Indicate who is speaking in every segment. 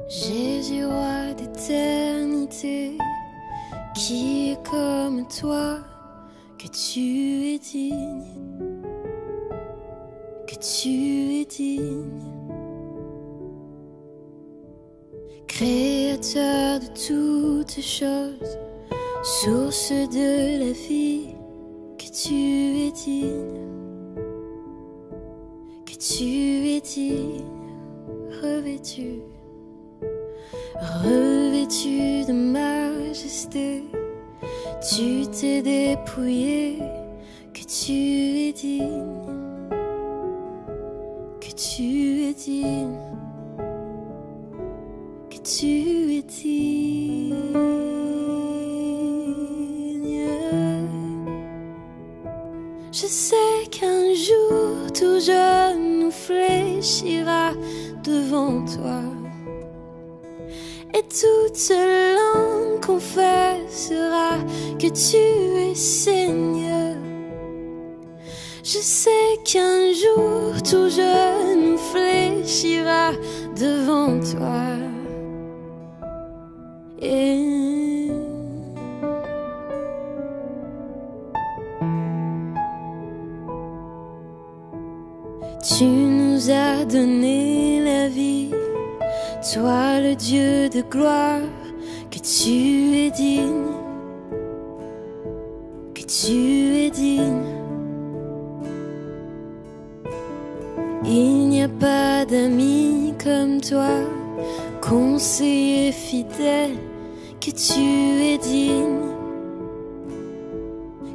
Speaker 1: Jésus, roi d'éternité, qui est comme toi, que tu es digne, que tu es digne. Créateur de toutes choses, source de la vie, que tu es digne, que tu es digne, revêtu de majesté, tu t'es dépouillé, que tu es digne, que tu es digne, que tu es digne. Je sais qu'un jour tout genou fléchira devant toi, et toute langue confessera que tu es Seigneur. Je sais qu'un jour tout genou fléchira devant toi. Et tu nous as donné la vie, toi le Dieu de gloire, que tu es digne, que tu es digne. Il n'y a pas d'ami comme toi, conseiller fidèle, que tu es digne,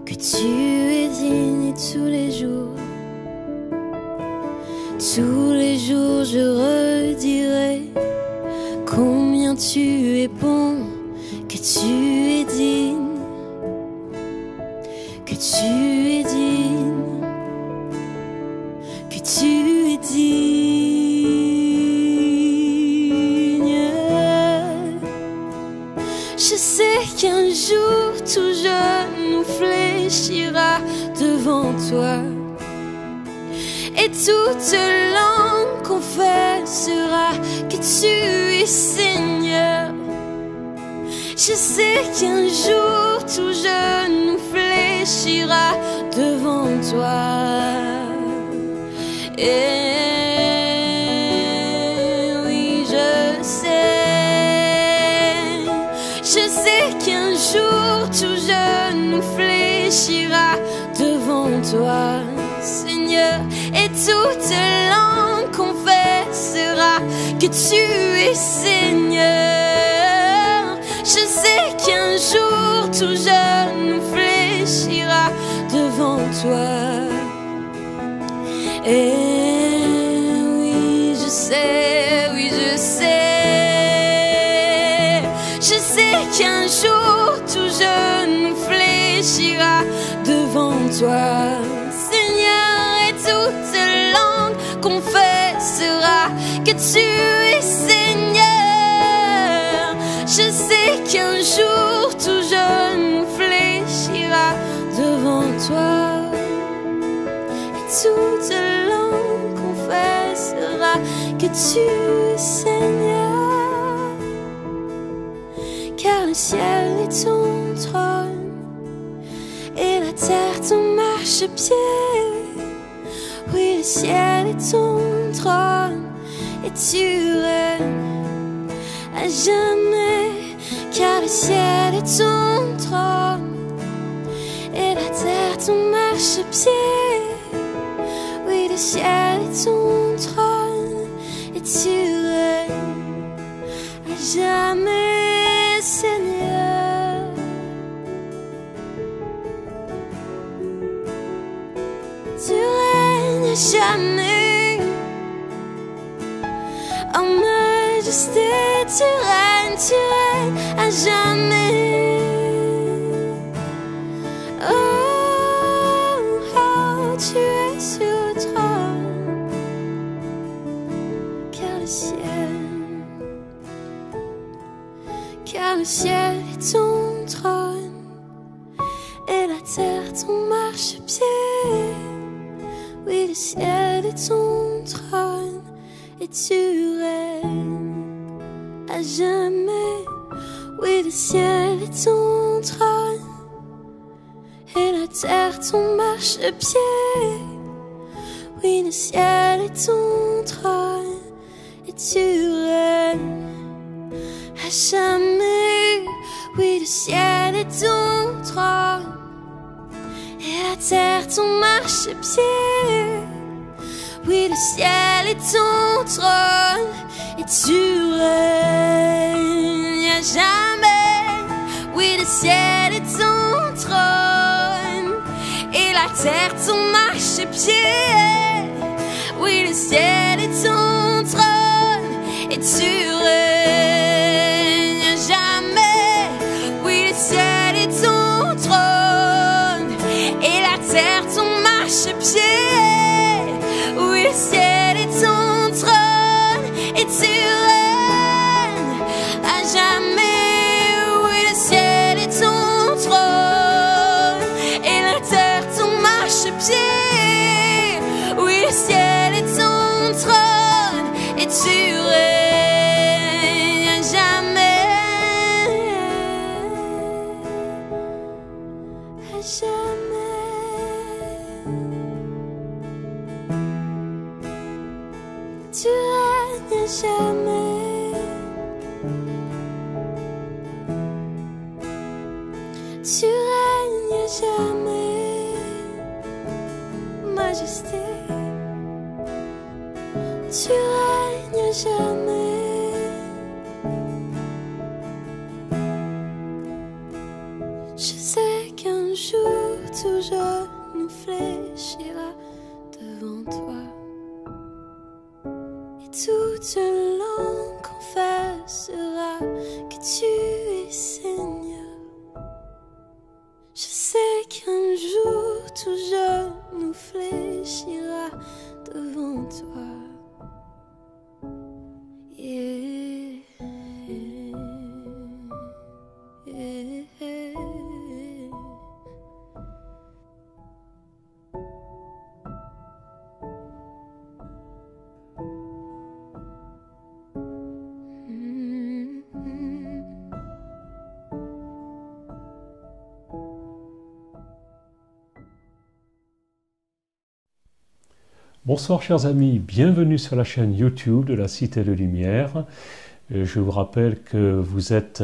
Speaker 1: que tu es digne. Et tous les jours je redirai combien tu es bon, que tu es digne, que tu es digne, que tu es digne. Je sais qu'un jour tout genou fléchira devant toi, et toute langue confessera que tu es Seigneur. Je sais qu'un jour tout genou fléchira devant toi. Et oui, je sais qu'un jour tout genou fléchira devant toi, Seigneur, et toute langue confessera que tu es Seigneur. Je sais qu'un jour tout genou fléchira devant toi. Et oui, je sais, je sais qu'un jour tout genou fléchira devant toi, Seigneur, et toute langue confessera que tu es Seigneur. Je sais qu'un jour tout genou fléchira devant toi, et toute langue confessera que tu es Seigneur. Car le ciel est ton trône, et la terre ton marchepied. Oui, le ciel est ton trône, et tu règnes à jamais. Car le ciel est ton trône, et la terre ton marchepied. Oui, le ciel est ton trône, et tu règnes à jamais, Seigneur. Tu règnes à jamais, en majesté. Tu règnes à jamais. Oh, oh, tu es sur le trône. Car le ciel est ton trône, et la terre ton marchepied. Oui, le ciel est ton trône, et tu règnes ciel est ton trône et la terre ton marchepied. Oui, le ciel est ton trône et tu règnes à jamais. Oui, le ciel est ton trône et la terre ton marchepied. Oui, le ciel est ton trône et tu règnes à jamais. Oui, le ciel est ton trône et la terre ton marchepied. Oui, le ciel est ton trône et tu règnes à jamais. Oui, le ciel est ton trône et la terre ton marchepied. Oui, le ciel est ton trône et tu règnes à jamais. Oui, le ciel est ton trône et la terre ton marchepied. Oui, le ciel est ton trône et tu règnes à jamais. À jamais. Tu règnes à jamais. Tu règnes à jamais. Majesté. Tu règnes à jamais. Je sais qu'un jour tout genou fléchira devant toi. Toute langue confessera que tu es Seigneur. Je sais qu'un jour tout genou fléchira devant toi. Yeah. Yeah.
Speaker 2: Bonsoir chers amis, bienvenue sur la chaîne YouTube de la Cité de Lumière. Je vous rappelle que vous êtes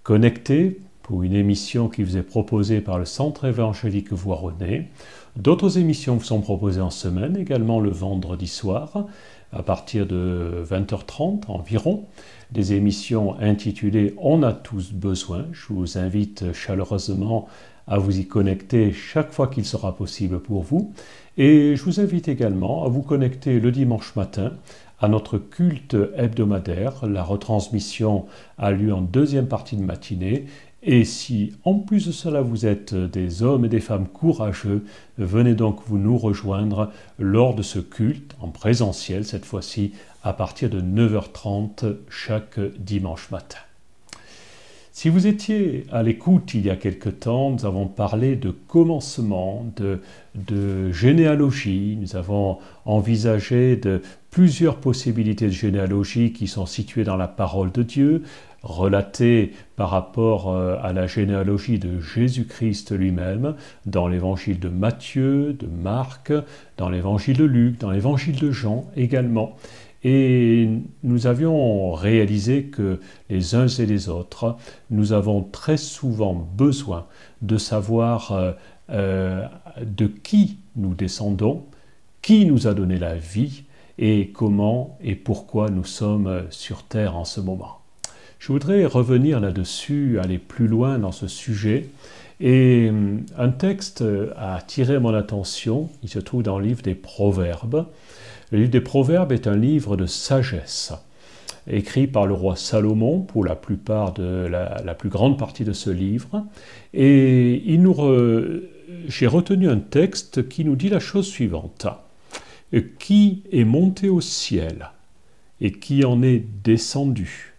Speaker 2: connectés pour une émission qui vous est proposée par le Centre évangélique Voironnais. D'autres émissions vous sont proposées en semaine, également le vendredi soir, à partir de 20h30 environ. Des émissions intitulées « On a tous besoin ». Je vous invite chaleureusement à vous y connecter chaque fois qu'il sera possible pour vous. Et je vous invite également à vous connecter le dimanche matin à notre culte hebdomadaire. La retransmission a lieu en deuxième partie de matinée. Et si en plus de cela vous êtes des hommes et des femmes courageux, venez donc vous nous rejoindre lors de ce culte en présentiel, cette fois-ci à partir de 9h30 chaque dimanche matin. Si vous étiez à l'écoute il y a quelque temps, nous avons parlé de commencement, de généalogie. Nous avons envisagé plusieurs possibilités de généalogie qui sont situées dans la parole de Dieu, relatées par rapport à la généalogie de Jésus-Christ lui-même, dans l'évangile de Matthieu, de Marc, dans l'évangile de Luc, dans l'évangile de Jean également. Et nous avions réalisé que les uns et les autres, nous avons très souvent besoin de savoir de qui nous descendons, qui nous a donné la vie et comment et pourquoi nous sommes sur terre en ce moment. Je voudrais revenir là-dessus, aller plus loin dans ce sujet. Et un texte a attiré mon attention, il se trouve dans le livre des Proverbes. Le livre des Proverbes est un livre de sagesse, écrit par le roi Salomon pour la plupart de la plus grande partie de ce livre. Et j'ai retenu un texte qui nous dit la chose suivante. Qui est monté au ciel et qui en est descendu?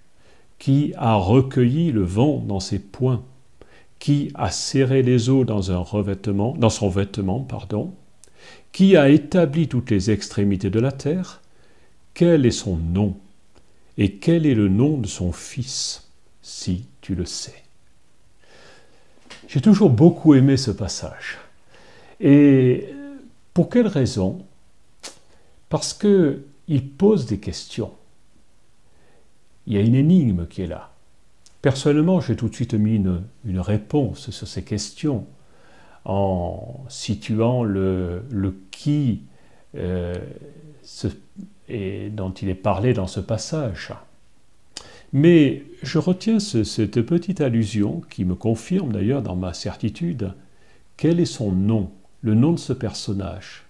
Speaker 2: Qui a recueilli le vent dans ses poings? Qui a serré les eaux dans son vêtement, Qui a établi toutes les extrémités de la terre? Quel est son nom? Et quel est le nom de son fils, si tu le sais? J'ai toujours beaucoup aimé ce passage. Et pour quelle raison? Parce qu'il pose des questions. Il y a une énigme qui est là. Personnellement, j'ai tout de suite mis une réponse sur ces questions en situant le qui dont il est parlé dans ce passage. Mais je retiens cette petite allusion qui me confirme d'ailleurs dans ma certitude. Quel est son nom? Le nom de ce personnage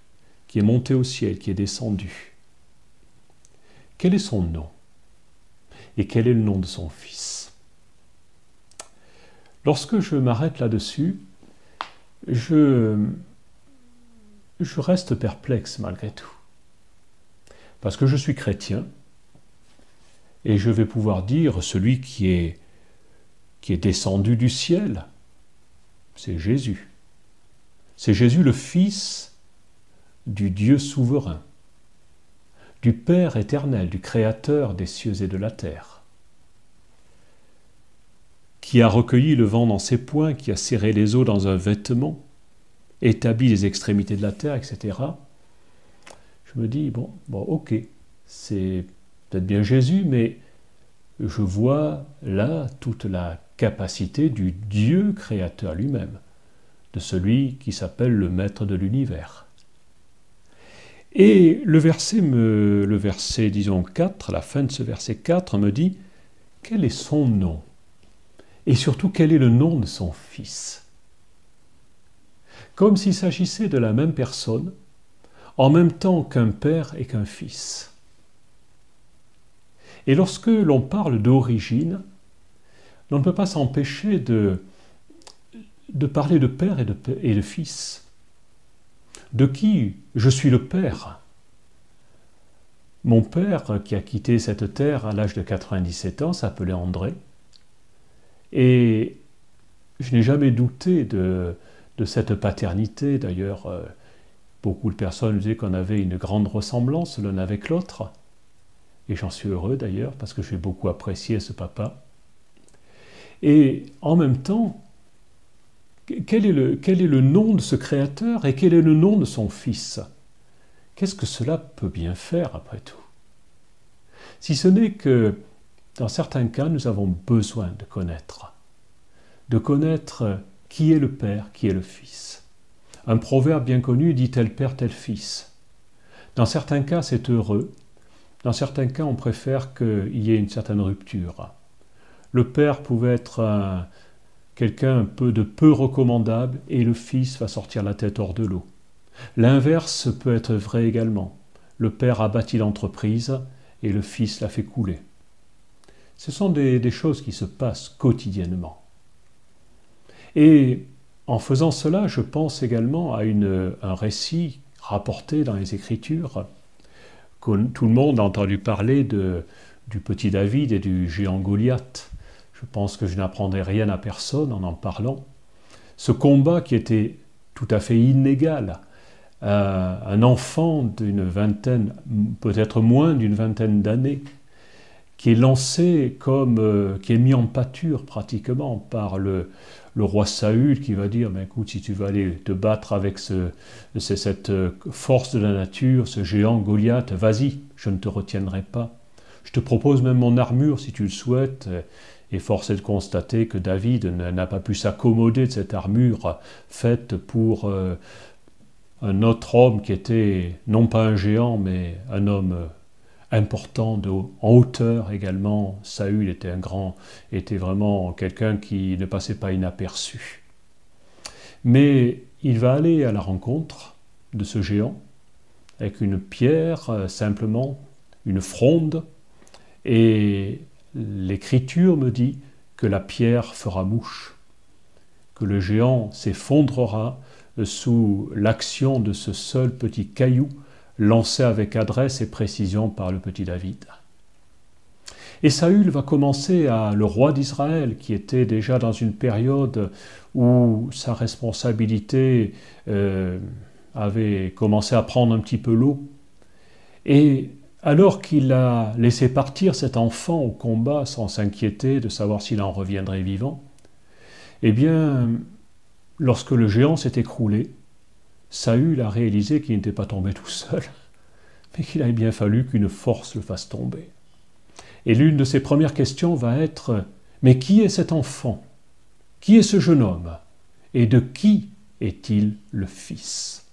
Speaker 2: qui est monté au ciel, qui est descendu. Quel est son nom? Et quel est le nom de son fils? Lorsque je m'arrête là-dessus, je reste perplexe malgré tout. Parce que je suis chrétien, et je vais pouvoir dire celui qui est descendu du ciel, c'est Jésus. C'est Jésus le Fils du Dieu souverain, du Père éternel, du Créateur des cieux et de la terre, qui a recueilli le vent dans ses poings, qui a serré les eaux dans un vêtement, établi les extrémités de la terre, etc. Je me dis, bon, ok, c'est peut-être bien Jésus, mais je vois là toute la capacité du Dieu créateur lui-même, de celui qui s'appelle le Maître de l'univers. Et le verset, disons 4, la fin de ce verset 4 me dit, quel est son nom? Et surtout, quel est le nom de son fils? Comme s'il s'agissait de la même personne, en même temps qu'un père et qu'un fils. Et lorsque l'on parle d'origine, on ne peut pas s'empêcher de parler de père et de fils. De qui je suis le père? Mon père, qui a quitté cette terre à l'âge de 97 ans, s'appelait André. Et je n'ai jamais douté de cette paternité. D'ailleurs, beaucoup de personnes disaient qu'on avait une grande ressemblance l'un avec l'autre. Et j'en suis heureux d'ailleurs, parce que j'ai beaucoup apprécié ce papa. Et en même temps, quel est le nom de ce Créateur et quel est le nom de son Fils? Qu'est-ce que cela peut bien faire après tout? Si ce n'est que, dans certains cas, nous avons besoin de connaître qui est le Père, qui est le Fils. Un proverbe bien connu dit « tel Père, tel Fils ». Dans certains cas, c'est heureux. Dans certains cas, on préfère qu'il y ait une certaine rupture. Le Père pouvait être quelqu'un de peu recommandable et le Fils va sortir la tête hors de l'eau. L'inverse peut être vrai également. Le Père a bâti l'entreprise et le Fils l'a fait couler. Ce sont des choses qui se passent quotidiennement. Et en faisant cela, je pense également à un récit rapporté dans les Écritures. Tout le monde a entendu parler du petit David et du géant Goliath. Je pense que je n'apprendrai rien à personne en parlant. Ce combat qui était tout à fait inégal. Un enfant d'une vingtaine, peut-être moins d'une vingtaine d'années, qui est lancé qui est mis en pâture pratiquement par le roi Saül qui va dire, écoute, si tu veux aller te battre avec cette force de la nature, ce géant Goliath, vas-y, je ne te retiendrai pas. Je te propose même mon armure si tu le souhaites. Et force est de constater que David n'a pas pu s'accommoder de cette armure faite pour un autre homme qui était non pas un géant, mais un homme important en hauteur également. Saül était vraiment quelqu'un qui ne passait pas inaperçu. Mais il va aller à la rencontre de ce géant avec une pierre, simplement une fronde, et l'Écriture me dit que la pierre fera mouche, que le géant s'effondrera sous l'action de ce seul petit caillou lancé avec adresse et précision par le petit David. Et Saül va commencer le roi d'Israël, qui était déjà dans une période où sa responsabilité avait commencé à prendre un petit peu l'eau. Et alors qu'il a laissé partir cet enfant au combat sans s'inquiéter de savoir s'il en reviendrait vivant, eh bien, lorsque le géant s'est écroulé, Saül a réalisé qu'il n'était pas tombé tout seul, mais qu'il avait bien fallu qu'une force le fasse tomber. Et l'une de ses premières questions va être « Mais qui est cet enfant? Qui est ce jeune homme? Et de qui est-il le fils ?»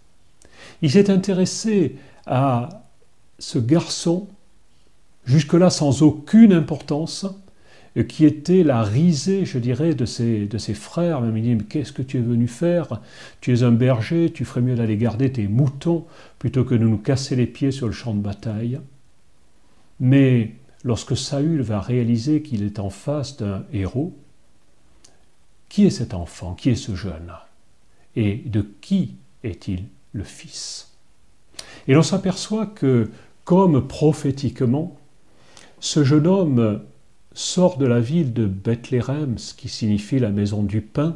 Speaker 2: Il s'est intéressé à ce garçon, jusque-là sans aucune importance, qui était la risée, je dirais, de ses frères. Même il dit, mais qu'est-ce que tu es venu faire? Tu es un berger, tu ferais mieux d'aller garder tes moutons plutôt que de nous casser les pieds sur le champ de bataille. Mais lorsque Saül va réaliser qu'il est en face d'un héros, qui est cet enfant? Qui est ce jeune? Et de qui est-il le fils? Et l'on s'aperçoit que, comme prophétiquement, ce jeune homme sort de la ville de Bethléem, ce qui signifie la maison du pain,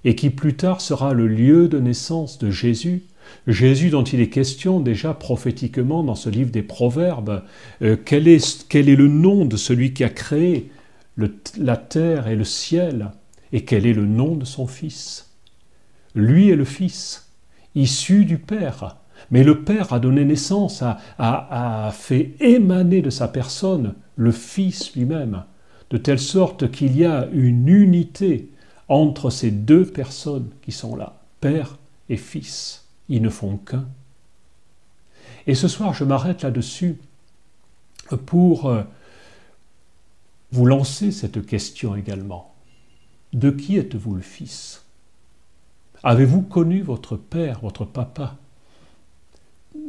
Speaker 2: et qui plus tard sera le lieu de naissance de Jésus, Jésus dont il est question déjà prophétiquement dans ce livre des Proverbes. Quel est le nom de celui qui a créé la terre et le ciel, et quel est le nom de son fils? Lui est le fils, issu du Père, mais le Père a donné naissance, a fait émaner de sa personne le Fils lui-même, de telle sorte qu'il y a une unité entre ces deux personnes qui sont là, Père et Fils. Ils ne font qu'un. Et ce soir, je m'arrête là-dessus pour vous lancer cette question également. De qui êtes-vous le Fils? Avez-vous connu votre Père, votre Papa?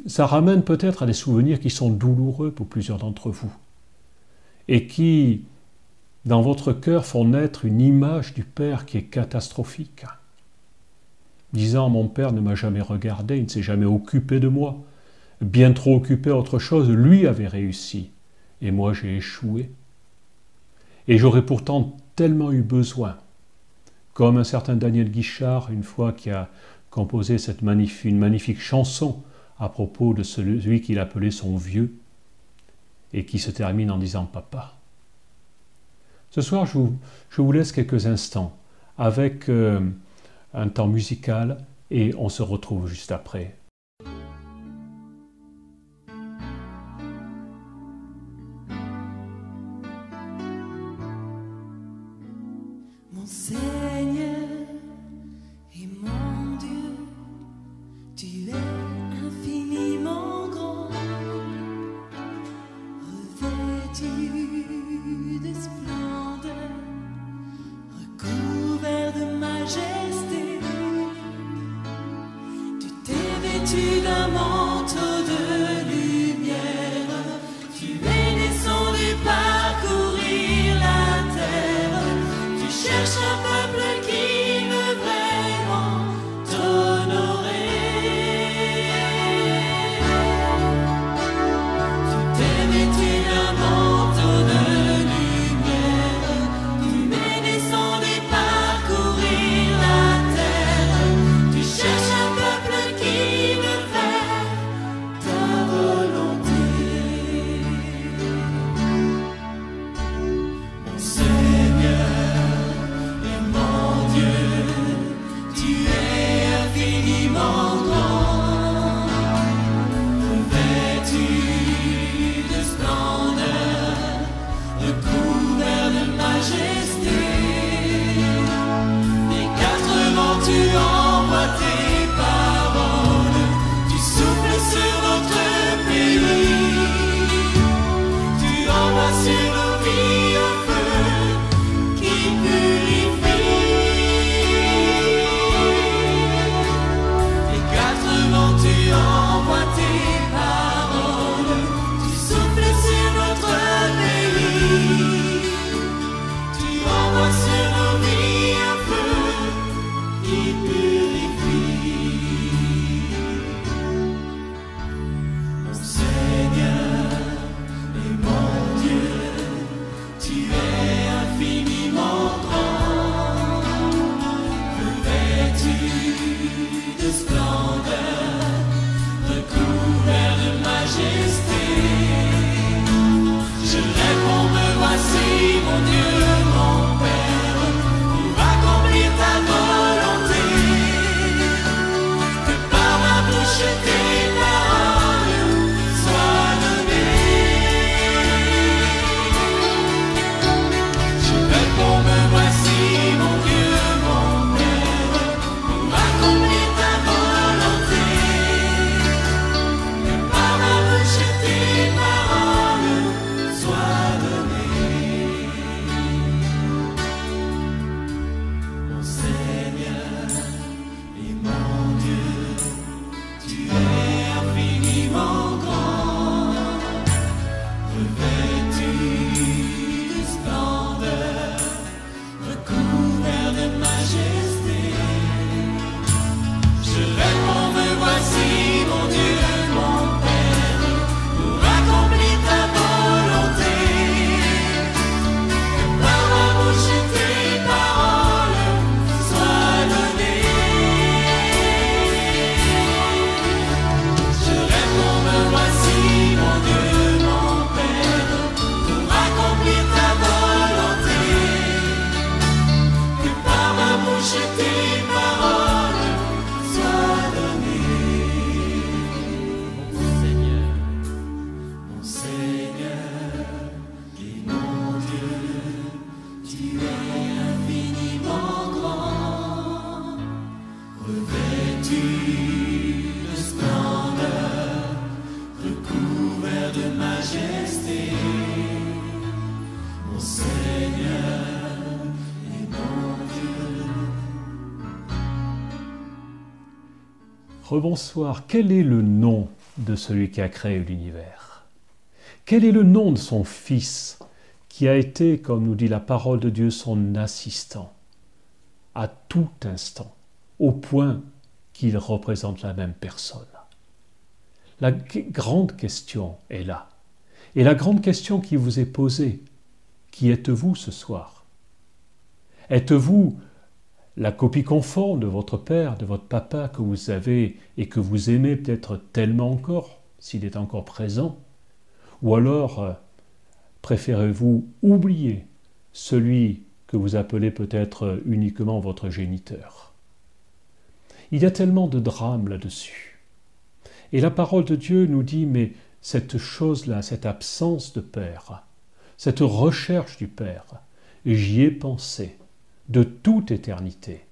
Speaker 2: Ça ramène peut-être à des souvenirs qui sont douloureux pour plusieurs d'entre vous et qui, dans votre cœur, font naître une image du Père qui est catastrophique. Disant « Mon Père ne m'a jamais regardé, il ne s'est jamais occupé de moi. Bien trop occupé à autre chose, lui avait réussi, et moi j'ai échoué. Et j'aurais pourtant tellement eu besoin, comme un certain Daniel Guichard, une fois qui a composé une magnifique chanson à propos de celui qu'il appelait son vieux, et qui se termine en disant « Papa ». Ce soir, je vous laisse quelques instants avec un temps musical et on se retrouve juste après.
Speaker 1: Mon Seigneur et mon Dieu, tu es infiniment grand, revêtu de splendeur, recouvert de majesté. Tu t'es vêtu d'un manteau de lumière, tu es descendu parcourir la terre. Tu cherches un peuple qui veut vraiment t'honorer. Tu t'es vêtu d'un manteau de lumière, tu es descendu parcourir la terre. Tu cherches un peuple qui veut faire ta volonté. Mon Seigneur et mon Dieu, tu es infiniment grand, revêtu de splendeur, recouvert de majesté. Des quatre vents tu envoies tes paroles, tu souffles sur notre pays, tu envoies sur nos vies un feu qui purifie. Des quatre vents tu envoies tes paroles, tu souffles sur notre pays, tu envoies sur nos vies un feu qui purifie. Mon Seigneur et mon Dieu, tu es infiniment grand, revêtu de splendeur, recouvert de majesté. Je réponds, me voici, mon Dieu, mon Père, pour accomplir ta volonté.
Speaker 2: Rebonsoir, quel est le nom de celui qui a créé l'univers? Quel est le nom de son Fils qui a été, comme nous dit la parole de Dieu, son assistant à tout instant, au point qu'il représente la même personne? La grande question est là. Et la grande question qui vous est posée, qui êtes-vous ce soir? Êtes-vous la copie conforme de votre père, de votre papa que vous avez et que vous aimez peut-être tellement encore, s'il est encore présent? Ou alors préférez-vous oublier celui que vous appelez peut-être uniquement votre géniteur? Il y a tellement de drames là-dessus. Et la parole de Dieu nous dit, mais cette chose-là, cette absence de père, cette recherche du père, j'y ai pensé de toute éternité.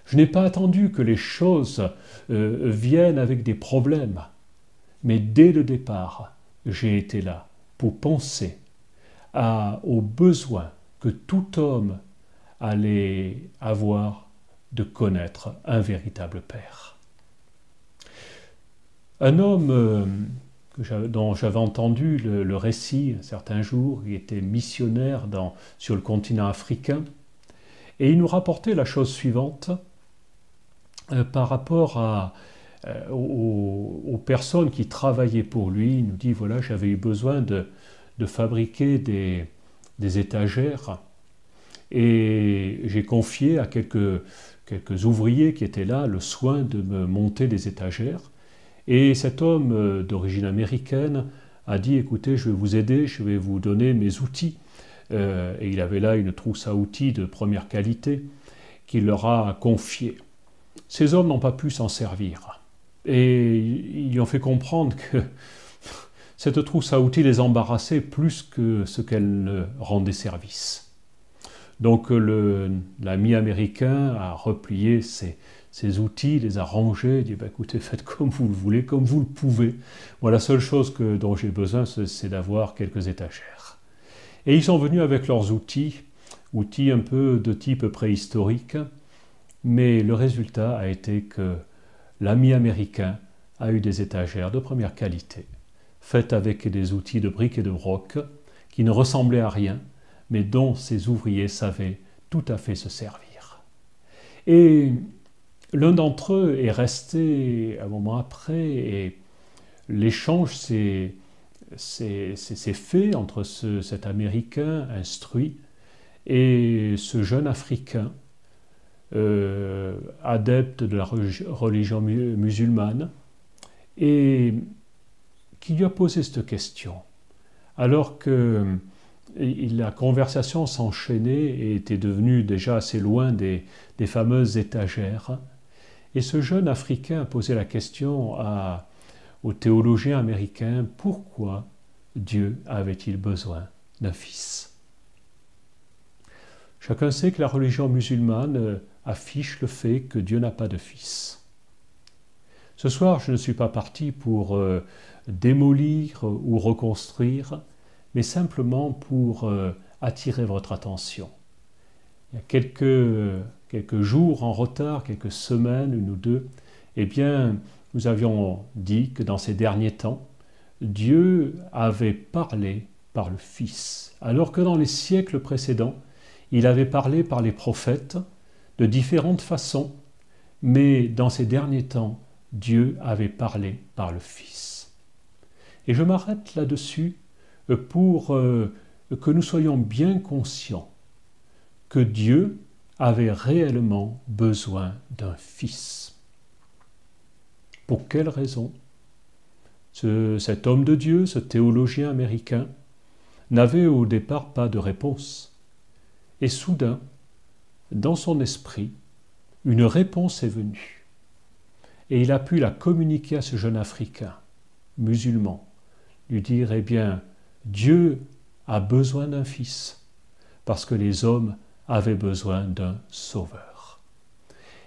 Speaker 2: Je n'ai pas attendu que les choses viennent avec des problèmes, mais dès le départ, j'ai été là pour penser aux besoins que tout homme allait avoir de connaître un véritable père. Un homme dont j'avais entendu le récit un certain jour, il était missionnaire sur le continent africain, et il nous rapportait la chose suivante par rapport aux personnes qui travaillaient pour lui. Il nous dit, voilà, j'avais eu besoin de fabriquer des étagères, et j'ai confié à quelques ouvriers qui étaient là le soin de me monter des étagères. Et cet homme d'origine américaine a dit, écoutez, je vais vous aider, je vais vous donner mes outils. Et il avait là une trousse à outils de première qualité qu'il leur a confiée. Ces hommes n'ont pas pu s'en servir. Et ils lui ont fait comprendre que cette trousse à outils les embarrassait plus que ce qu'elle ne rendait service. Donc l'ami américain a replié ses outils, les a rangés, dit écoutez, faites comme vous le voulez, comme vous le pouvez. Moi, la seule chose dont j'ai besoin, c'est d'avoir quelques étagères. Et ils sont venus avec leurs outils un peu de type préhistorique, mais le résultat a été que l'ami américain a eu des étagères de première qualité, faites avec des outils de briques et de broc, qui ne ressemblaient à rien, mais dont ses ouvriers savaient tout à fait se servir. Et l'un d'entre eux est resté un moment après, et l'échange s'est fait entre cet Américain instruit et ce jeune Africain, adepte de la religion musulmane, et qui lui a posé cette question, alors que la conversation s'enchaînait et était devenue déjà assez loin des fameuses étagères. Et ce jeune Africain a posé la question au théologien américain, pourquoi Dieu avait-il besoin d'un fils? Chacun sait que la religion musulmane affiche le fait que Dieu n'a pas de fils. Ce soir, je ne suis pas parti pour démolir ou reconstruire, mais simplement pour attirer votre attention. Il y a quelques jours en retard, quelques semaines, une ou deux, eh bien, nous avions dit que dans ces derniers temps, Dieu avait parlé par le Fils, alors que dans les siècles précédents, il avait parlé par les prophètes de différentes façons, mais dans ces derniers temps, Dieu avait parlé par le Fils. Et je m'arrête là-dessus pour que nous soyons bien conscients que Dieu avait réellement besoin d'un fils. Pour quelle raison? Cet homme de Dieu, ce théologien américain, n'avait au départ pas de réponse. Et soudain, dans son esprit, une réponse est venue. Et il a pu la communiquer à ce jeune Africain, musulman, lui dire, eh bien, Dieu a besoin d'un fils, parce que les hommes avaient besoin d'un sauveur.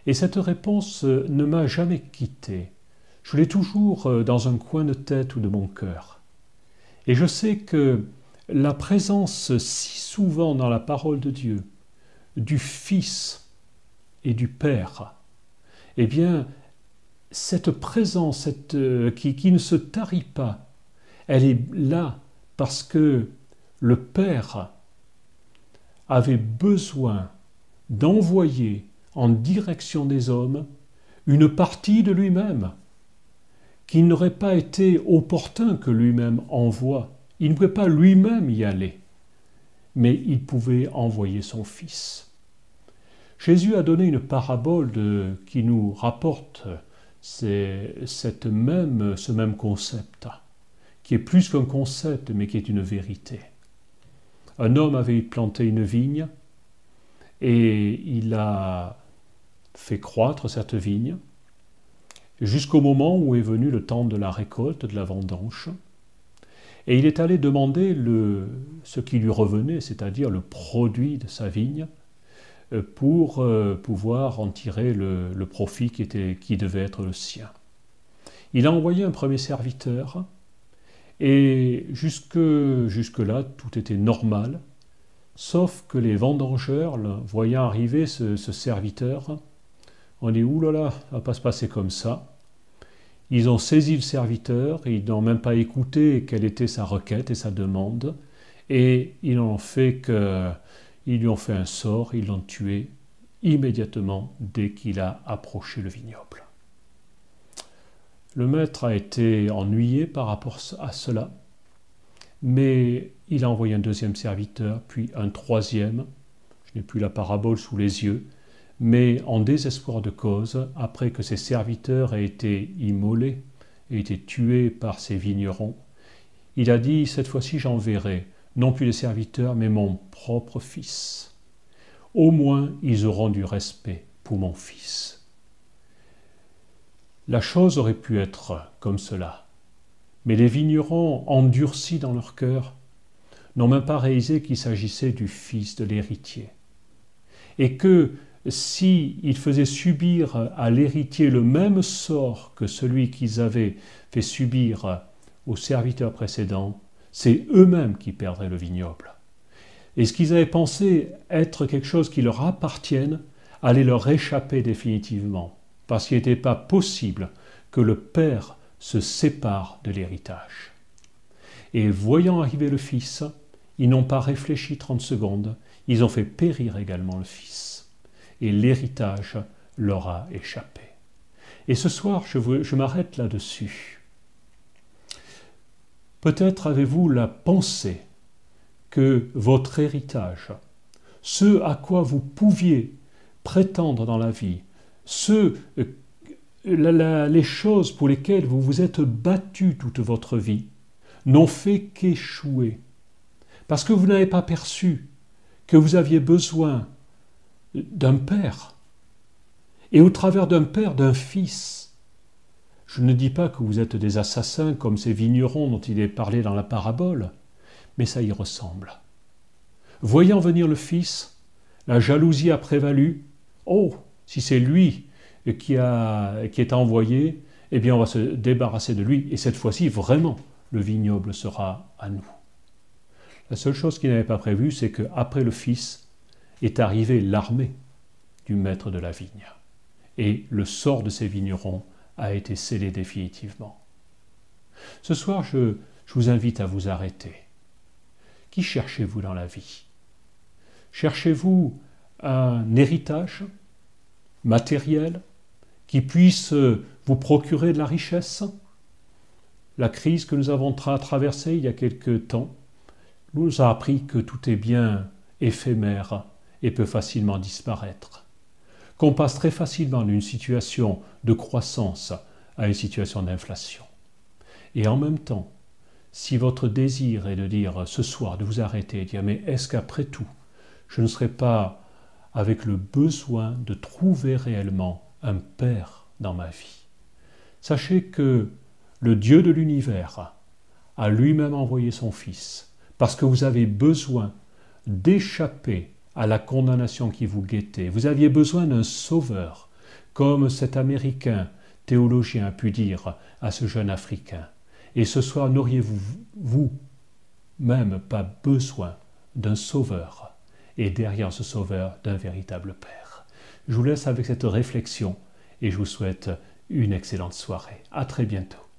Speaker 2: Et cette réponse ne m'a jamais quitté. Je l'ai toujours dans un coin de tête ou de mon cœur. Et je sais que la présence si souvent dans la parole de Dieu du Fils et du Père, eh bien, cette présence qui ne se tarit pas, elle est là parce que le Père avait besoin d'envoyer en direction des hommes une partie de lui-même, qu'il n'aurait pas été opportun que lui-même envoie. Il ne pouvait pas lui-même y aller, mais il pouvait envoyer son Fils. Jésus a donné une parabole qui nous rapporte ce même concept, qui est plus qu'un concept, mais qui est une vérité. Un homme avait planté une vigne et il a fait croître cette vigne jusqu'au moment où est venu le temps de la récolte, de la vendange. Et il est allé demander ce qui lui revenait, c'est-à-dire le produit de sa vigne, pour pouvoir en tirer le profit qui devait être le sien. Il a envoyé un premier serviteur, et jusque-là, tout était normal, sauf que les vendangeurs, voyant arriver ce serviteur, ont dit « Ouh là là, ça ne va pas se passer comme ça ». Ils ont saisi le serviteur, ils n'ont même pas écouté quelle était sa requête et sa demande, et ils lui ont fait un sort, ils l'ont tué immédiatement dès qu'il a approché le vignoble. Le maître a été ennuyé par rapport à cela, mais il a envoyé un deuxième serviteur, puis un troisième. Je n'ai plus la parabole sous les yeux, mais en désespoir de cause, après que ses serviteurs aient été immolés, aient été tués par ses vignerons, il a dit « Cette fois-ci, j'enverrai non plus les serviteurs, mais mon propre fils. Au moins, ils auront du respect pour mon fils. » La chose aurait pu être comme cela, mais les vignerons, endurcis dans leur cœur, n'ont même pas réalisé qu'il s'agissait du fils de l'héritier, et que s'ils faisaient subir à l'héritier le même sort que celui qu'ils avaient fait subir aux serviteurs précédents, c'est eux-mêmes qui perdraient le vignoble. Et ce qu'ils avaient pensé être quelque chose qui leur appartienne allait leur échapper définitivement, parce qu'il n'était pas possible que le père se sépare de l'héritage. Et voyant arriver le fils, ils n'ont pas réfléchi 30 secondes, ils ont fait périr également le fils. Et l'héritage leur a échappé. Et ce soir, je m'arrête là-dessus. Peut-être avez-vous la pensée que votre héritage, ce à quoi vous pouviez prétendre dans la vie, les choses pour lesquelles vous vous êtes battu toute votre vie, n'ont fait qu'échouer. Parce que vous n'avez pas perçu que vous aviez besoin d'un père, et au travers d'un père, d'un fils. Je ne dis pas que vous êtes des assassins comme ces vignerons dont il est parlé dans la parabole, mais ça y ressemble. Voyant venir le fils, la jalousie a prévalu. Oh, si c'est lui qui est envoyé, eh bien on va se débarrasser de lui, et cette fois-ci, vraiment, le vignoble sera à nous. La seule chose qu'il n'avait pas prévue, c'est qu'après le fils est arrivée l'armée du maître de la vigne. Et le sort de ces vignerons a été scellé définitivement. Ce soir, je vous invite à vous arrêter. Qui cherchez-vous dans la vie? Cherchez-vous un héritage matériel qui puisse vous procurer de la richesse? La crise que nous avons traversée il y a quelque temps nous a appris que tout est bien éphémère et peut facilement disparaître. Qu'on passe très facilement d'une situation de croissance à une situation d'inflation. Et en même temps, si votre désir est de dire ce soir, de vous arrêter et de dire mais est-ce qu'après tout, je ne serai pas avec le besoin de trouver réellement un Père dans ma vie? Sachez que le Dieu de l'univers a lui-même envoyé son Fils parce que vous avez besoin d'échapper à la condamnation qui vous guettait. Vous aviez besoin d'un sauveur, comme cet Américain théologien a pu dire à ce jeune Africain. Et ce soir, n'auriez-vous, vous, même pas besoin d'un sauveur, et derrière ce sauveur, d'un véritable Père. Je vous laisse avec cette réflexion et je vous souhaite une excellente soirée. À très bientôt.